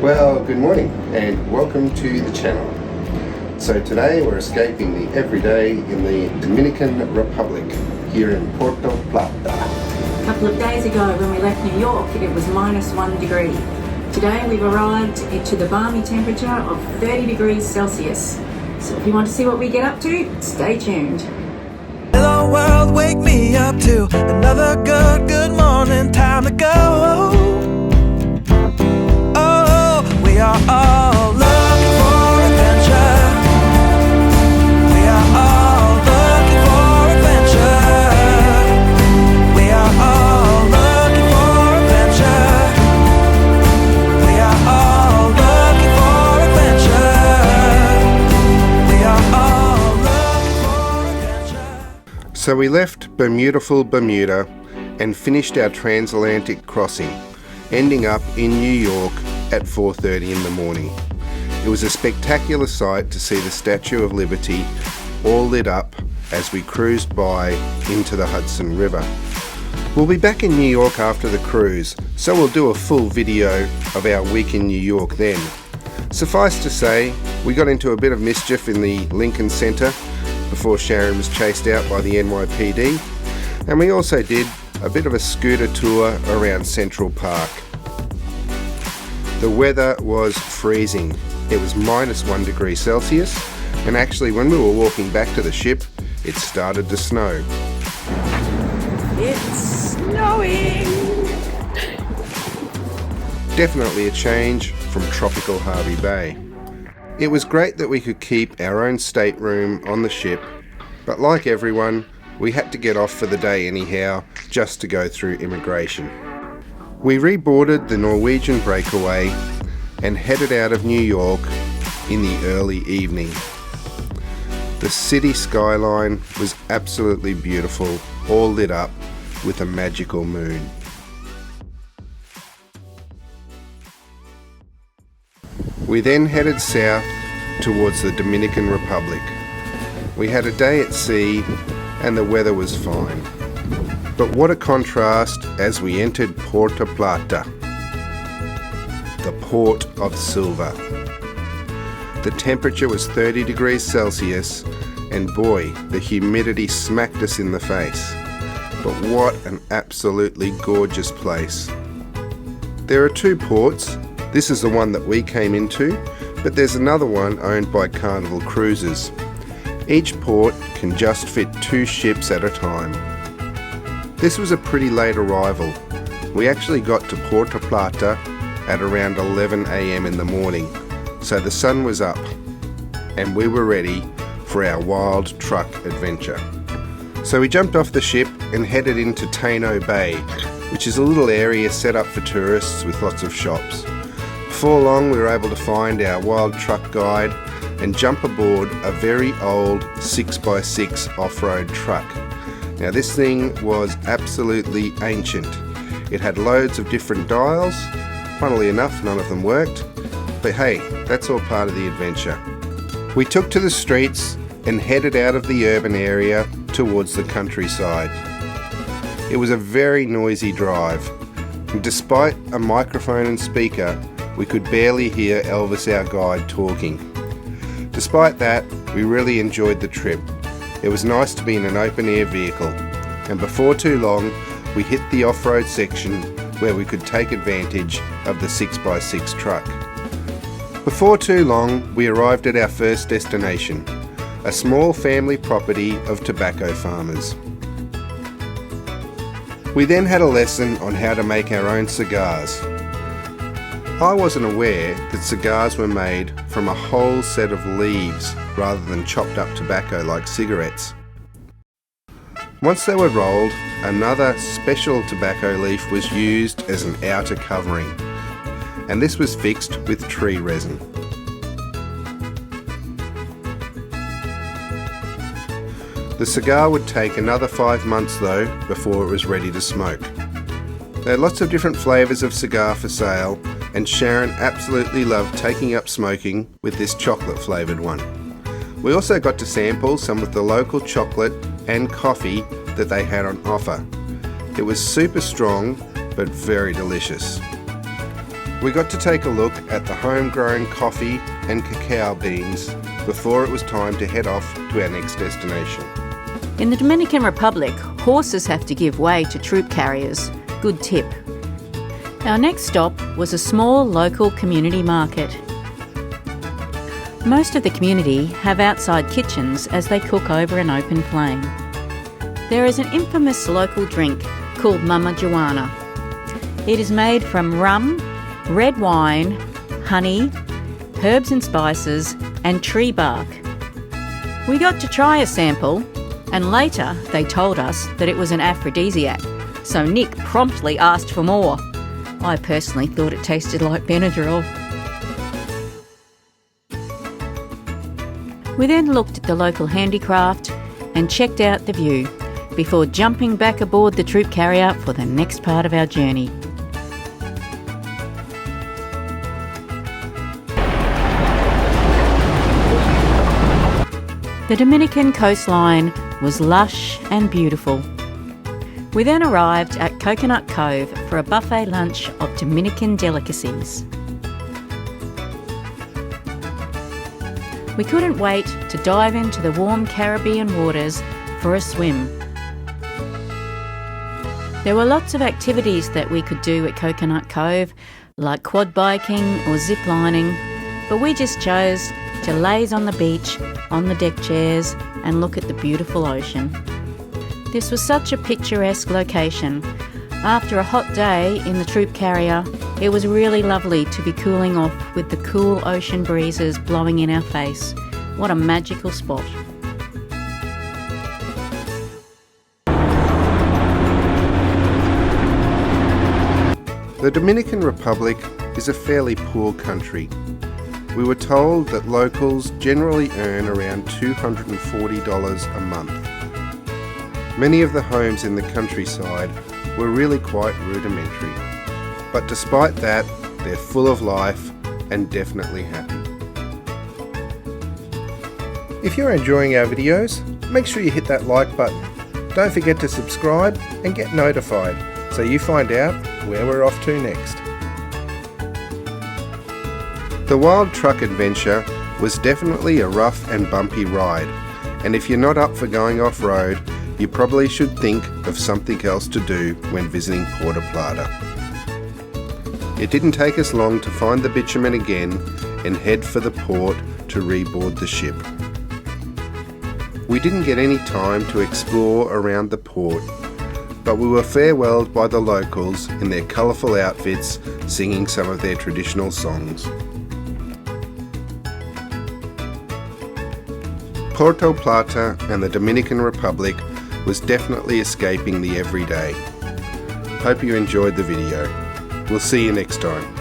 Well, good morning and welcome to the channel. So today we're escaping the everyday in the Dominican Republic here in Puerto Plata. A couple of days ago when we left New York it was -1 degree. Today we've arrived to the balmy temperature of 30 degrees Celsius. So if you want to see what we get up to, stay tuned. Hello world, wake me up to another good morning, time to go. Oh, we are all looking for adventure. We are all looking for adventure. We are all looking for adventure. We are all looking for adventure. We are all looking for adventure. So we left beautiful Bermuda and finished our transatlantic crossing, ending up in New York at 4:30 in the morning. It was a spectacular sight to see the Statue of Liberty all lit up as we cruised by into the Hudson River. We'll be back in New York after the cruise, so we'll do a full video of our week in New York then. Suffice to say, we got into a bit of mischief in the Lincoln Center before Sharon was chased out by the NYPD, and we also did a bit of a scooter tour around Central Park. The weather was freezing. It was -1 degree Celsius, and actually when we were walking back to the ship, it started to snow. It's snowing! Definitely a change from tropical Harvey Bay. It was great that we could keep our own stateroom on the ship, but like everyone, we had to get off for the day anyhow, just to go through immigration. We reboarded the Norwegian breakaway and headed out of New York in the early evening. The city skyline was absolutely beautiful, all lit up with a magical moon. We then headed south towards the Dominican Republic. We had a day at sea and the weather was fine. But what a contrast as we entered Puerto Plata, the port of silver. The temperature was 30 degrees Celsius, and boy, the humidity smacked us in the face. But what an absolutely gorgeous place. There are two ports. This is the one that we came into, but there's another one owned by Carnival Cruises. Each port can just fit 2 ships at a time. This was a pretty late arrival. We actually got to Puerto Plata at around 11 AM in the morning, so the sun was up and we were ready for our wild truck adventure. So we jumped off the ship and headed into Taino Bay, which is a little area set up for tourists with lots of shops. Before long we were able to find our wild truck guide and jump aboard a very old 6x6 off-road truck. Now this thing was absolutely ancient. It had loads of different dials. Funnily enough, none of them worked. But hey, that's all part of the adventure. We took to the streets and headed out of the urban area towards the countryside. It was a very noisy drive. And despite a microphone and speaker, we could barely hear Elvis, our guide, talking. Despite that, we really enjoyed the trip. It was nice to be in an open-air vehicle, and before too long we hit the off-road section where we could take advantage of the 6x6 truck. Before too long we arrived at our first destination, a small family property of tobacco farmers. We then had a lesson on how to make our own cigars. I wasn't aware that cigars were made from a whole set of leaves rather than chopped up tobacco like cigarettes. Once they were rolled, another special tobacco leaf was used as an outer covering, and this was fixed with tree resin. The cigar would take another 5 months though before it was ready to smoke. There are lots of different flavours of cigar for sale, and Sharon absolutely loved taking up smoking with this chocolate flavoured one. We also got to sample some of the local chocolate and coffee that they had on offer. It was super strong but very delicious. We got to take a look at the homegrown coffee and cacao beans before it was time to head off to our next destination. In the Dominican Republic, horses have to give way to troop carriers. Good tip. Our next stop was a small local community market. Most of the community have outside kitchens as they cook over an open flame. There is an infamous local drink called Mama Juana. It is made from rum, red wine, honey, herbs and spices, and tree bark. We got to try a sample, and later they told us that it was an aphrodisiac, so Nick promptly asked for more. I personally thought it tasted like Benadryl. We then looked at the local handicraft and checked out the view before jumping back aboard the troop carrier for the next part of our journey. The Dominican coastline was lush and beautiful. We then arrived at Coconut Cove for a buffet lunch of Dominican delicacies. We couldn't wait to dive into the warm Caribbean waters for a swim. There were lots of activities that we could do at Coconut Cove, like quad biking or zip lining, but we just chose to laze on the beach, on the deck chairs, and look at the beautiful ocean. This was such a picturesque location. After a hot day in the troop carrier, it was really lovely to be cooling off with the cool ocean breezes blowing in our face. What a magical spot. The Dominican Republic is a fairly poor country. We were told that locals generally earn around $240 a month. Many of the homes in the countryside were really quite rudimentary, but despite that, they're full of life and definitely happy. If you're enjoying our videos, make sure you hit that like button. Don't forget to subscribe and get notified so you find out where we're off to next. The Wild Truck Adventure was definitely a rough and bumpy ride, and if you're not up for going off-road, you probably should think of something else to do when visiting Puerto Plata. It didn't take us long to find the bitumen again and head for the port to reboard the ship. We didn't get any time to explore around the port, but we were farewelled by the locals in their colourful outfits singing some of their traditional songs. Puerto Plata and the Dominican Republic was definitely escaping the everyday. Hope you enjoyed the video. We'll see you next time.